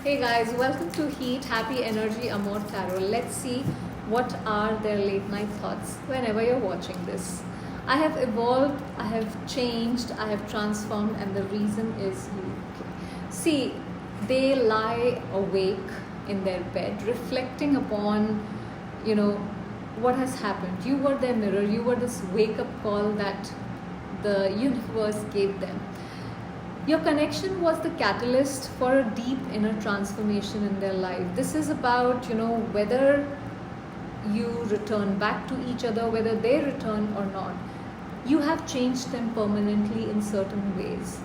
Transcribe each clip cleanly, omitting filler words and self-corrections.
Hey guys, welcome to Heat, Happy Energy, Amor Tarot. Let's see what are their late night thoughts whenever you're watching this. I have evolved, I have changed, I have transformed, and the reason is you. See, they lie awake in their bed, reflecting upon, what has happened. You were their mirror, you were this wake up call that the universe gave them. Your connection was the catalyst for a deep inner transformation in their life. This is about, whether you return back to each other, whether they return or not. You have changed them permanently in certain ways.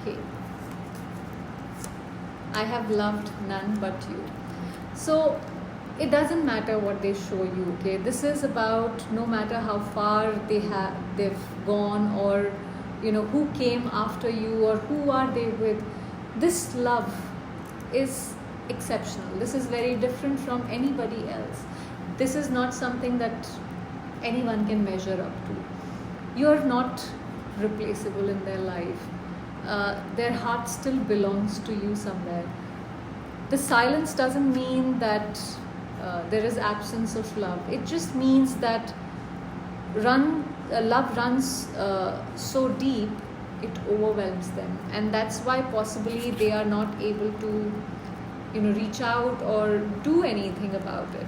Okay. I have loved none but you. So it doesn't matter what they show you, okay? This is about no matter how far they've gone, or who came after you, or who are they with. This love is exceptional. This is very different from anybody else. This is not something that anyone can measure up to. You're not replaceable in their life. Their heart still belongs to you somewhere. The silence doesn't mean that there is absence of love. It just means that love runs so deep, it overwhelms them, and that's why possibly they are not able to reach out or do anything about it.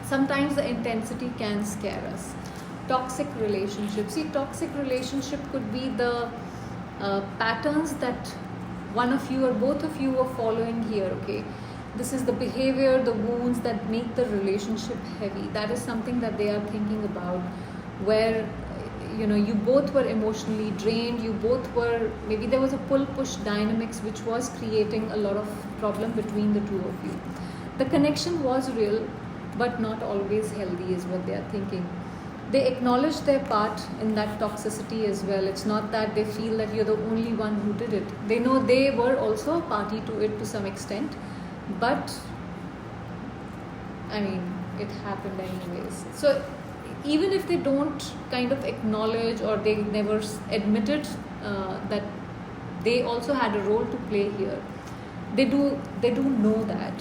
Sometimes the intensity can scare us. Toxic relationships. See, toxic relationship could be the patterns that one of you or both of you are following here, okay? This is the behavior, the wounds that make the relationship heavy. That is something that they are thinking about, where you both were emotionally drained, you both were, maybe there was a pull-push dynamics which was creating a lot of problem between the two of you. The connection was real, but not always healthy is what they are thinking. They acknowledge their part in that toxicity as well. It's not that they feel that you're the only one who did it. They know they were also a party to it to some extent, but it happened anyways. So even if they don't kind of acknowledge, or they never admitted that they also had a role to play here, they do know that.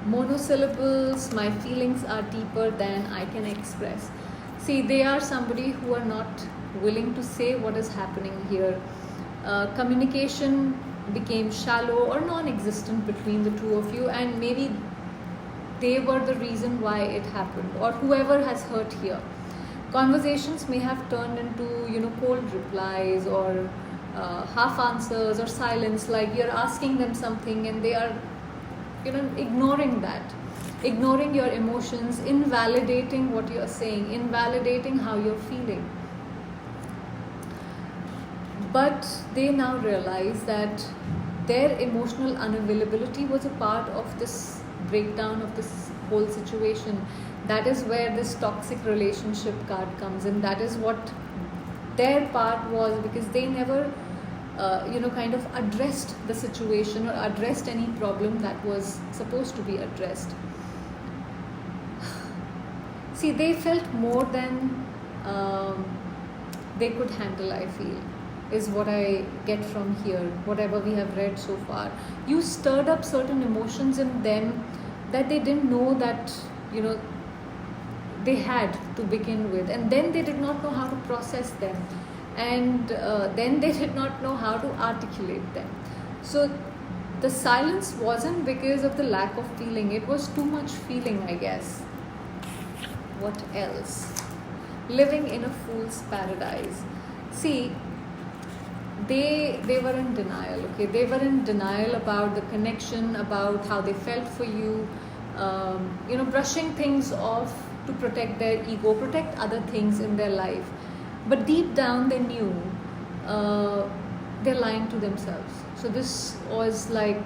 Monosyllables, my feelings are deeper than I can express. See, they are somebody who are not willing to say what is happening here. Communication became shallow or non-existent between the two of you, and maybe they were the reason why it happened, or whoever has hurt here. Conversations may have turned into cold replies, or half answers, or silence, like you're asking them something and they are ignoring that, ignoring your emotions, invalidating what you're saying, invalidating how you're feeling. But they now realize that their emotional unavailability was a part of this breakdown of this whole situation. That is where this toxic relationship card comes in. That is what their part was, because they never kind of addressed the situation or addressed any problem that was supposed to be addressed. See, they felt more than they could handle, I feel, is what I get from here, whatever we have read so far. You stirred up certain emotions in them that they didn't know that they had to begin with, and then they did not know how to process them, and then they did not know how to articulate them. So the silence wasn't because of the lack of feeling, it was too much feeling, I guess. What else? Living in a fool's paradise. See, they were in denial, okay? They were in denial about the connection, about how they felt for you, brushing things off to protect their ego, protect other things in their life. But deep down they knew they're lying to themselves. So this was like,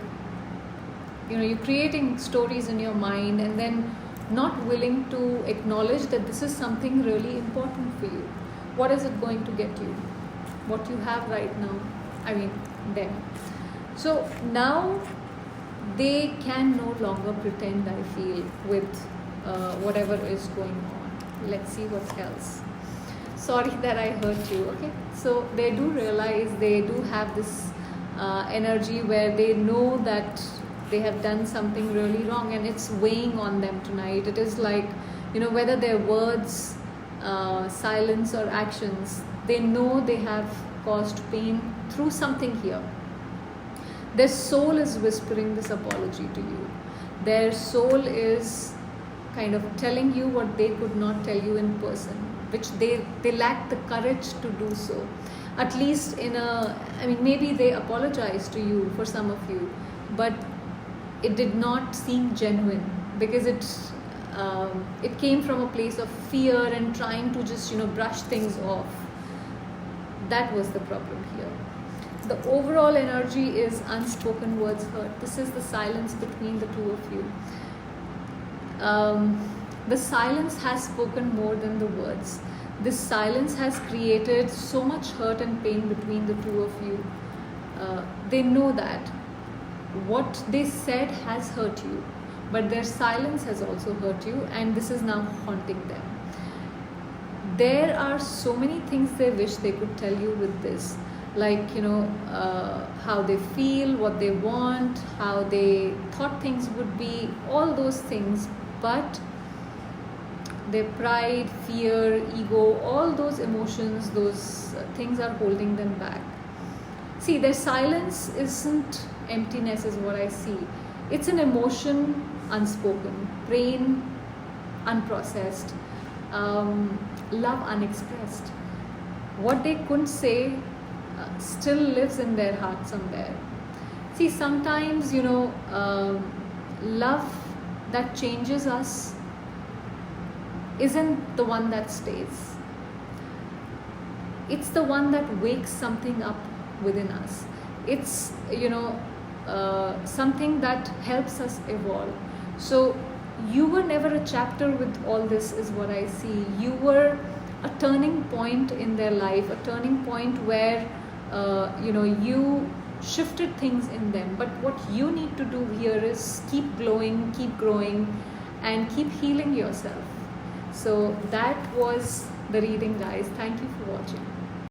you're creating stories in your mind and then not willing to acknowledge that this is something really important for you. What is it going to get you? What you have right now, them. So now they can no longer pretend, I feel, with whatever is going on. Let's see what else. Sorry that I hurt you, okay? So they do realize they do have this energy where they know that they have done something really wrong and it's weighing on them tonight. It is like, whether their words, silence, or actions, they know they have caused pain through something here. Their soul is whispering this apology to you. Their soul is kind of telling you what they could not tell you in person, which they lack the courage to do so. At least maybe they apologized to you, for some of you, but it did not seem genuine because it came from a place of fear and trying to just brush things off. That was the problem here. The overall energy is unspoken words hurt. This is the silence between the two of you. The silence has spoken more than the words. This silence has created so much hurt and pain between the two of you. They know that what they said has hurt you, but their silence has also hurt you, and this is now haunting them. There are so many things they wish they could tell you with this, like how they feel, what they want, how they thought things would be, all those things, but their pride, fear, ego, all those emotions, those things are holding them back. See, their silence isn't emptiness, is what I see. It's an emotion unspoken, pain unprocessed, love unexpressed. What they couldn't say still lives in their heart somewhere. See, sometimes love that changes us isn't the one that stays. It's the one that wakes something up within us. It's something that helps us evolve. So you were never a chapter with all this, is what I see. You were a turning point in their life, a turning point where you shifted things in them. But what you need to do here is keep glowing, keep growing, and keep healing yourself. So that was the reading, guys. Thank you for watching.